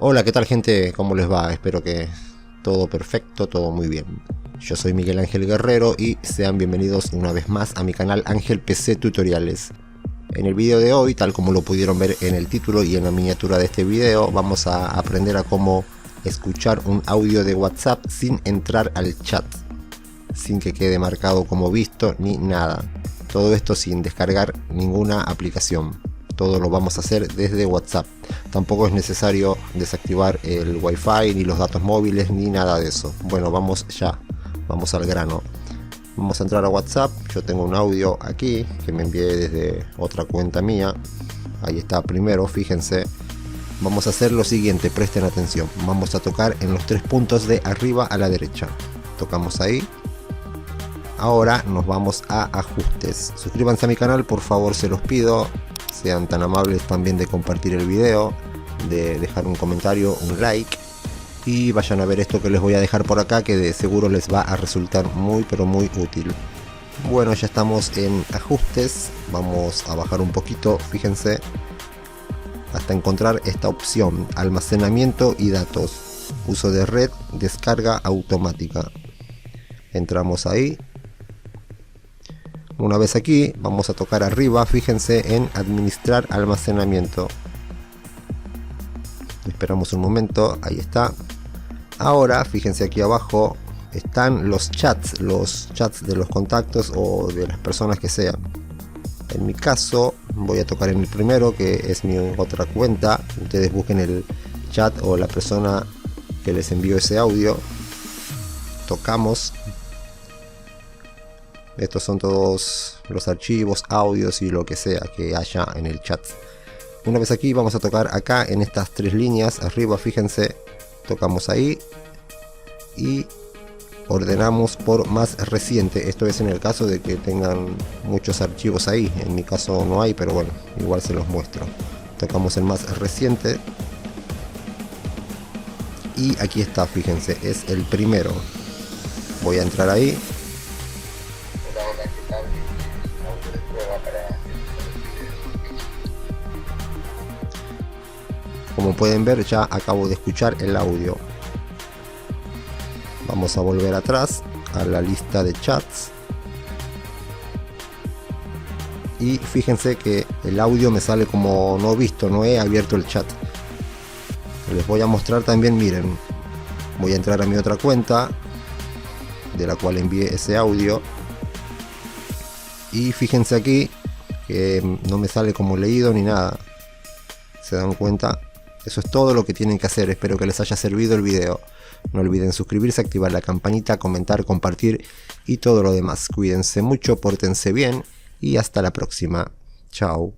Hola, ¿qué tal gente? ¿Cómo les va? Espero que todo perfecto, todo muy bien. Yo soy Miguel Ángel Guerrero y sean bienvenidos una vez más a mi canal Ángel PC Tutoriales. En el video de hoy, tal como lo pudieron ver en el título y en la miniatura de este video, vamos a aprender a cómo escuchar un audio de WhatsApp sin entrar al chat, sin que quede marcado como visto ni nada. Todo esto sin descargar ninguna aplicación. Todo lo vamos a hacer desde WhatsApp. Tampoco es necesario desactivar el Wi-Fi ni los datos móviles ni nada de eso. Bueno, vamos al grano. Vamos a entrar a WhatsApp. Yo tengo un audio aquí que me envié desde otra cuenta mía. Ahí está primero, fíjense. Vamos a hacer lo siguiente, presten atención. Vamos a tocar en los tres puntos de arriba a la derecha. Tocamos ahí. Ahora nos vamos a ajustes. Suscríbanse a mi canal, por favor, se los pido. Sean tan amables también de compartir el video, de dejar un comentario, un like, y vayan a ver esto que les voy a dejar por acá, que de seguro les va a resultar muy pero muy útil. Bueno, ya estamos en ajustes. Vamos a bajar un poquito, fíjense, hasta encontrar esta opción: almacenamiento y datos, uso de red, descarga automática. Entramos ahí. Una vez aquí, vamos a tocar arriba, fíjense en administrar almacenamiento. Esperamos un momento, ahí está. Ahora, fíjense aquí abajo, están los chats de los contactos o de las personas que sean. En mi caso, voy a tocar en el primero, que es mi otra cuenta. Ustedes busquen el chat o la persona que les envió ese audio. Tocamos. Estos son todos los archivos, audios y lo que sea que haya en el chat. Una vez aquí, vamos a tocar acá en estas tres líneas arriba, fíjense. Tocamos ahí y ordenamos por más reciente. Esto es en el caso de que tengan muchos archivos ahí. En mi caso no hay, pero bueno, igual se los muestro. Tocamos en más reciente y aquí está, fíjense, es el primero. Voy a entrar ahí. Como pueden ver, ya acabo de escuchar el audio. Vamos a volver atrás a la lista de chats. Y fíjense que el audio me sale como no visto, no he abierto el chat. Les voy a mostrar también, miren. Voy a entrar a mi otra cuenta, de la cual envié ese audio. Y fíjense aquí que no me sale como leído ni nada. ¿Se dan cuenta? Eso es todo lo que tienen que hacer. Espero que les haya servido el video. No olviden suscribirse, activar la campanita, comentar, compartir y todo lo demás. Cuídense mucho, pórtense bien y hasta la próxima. Chao.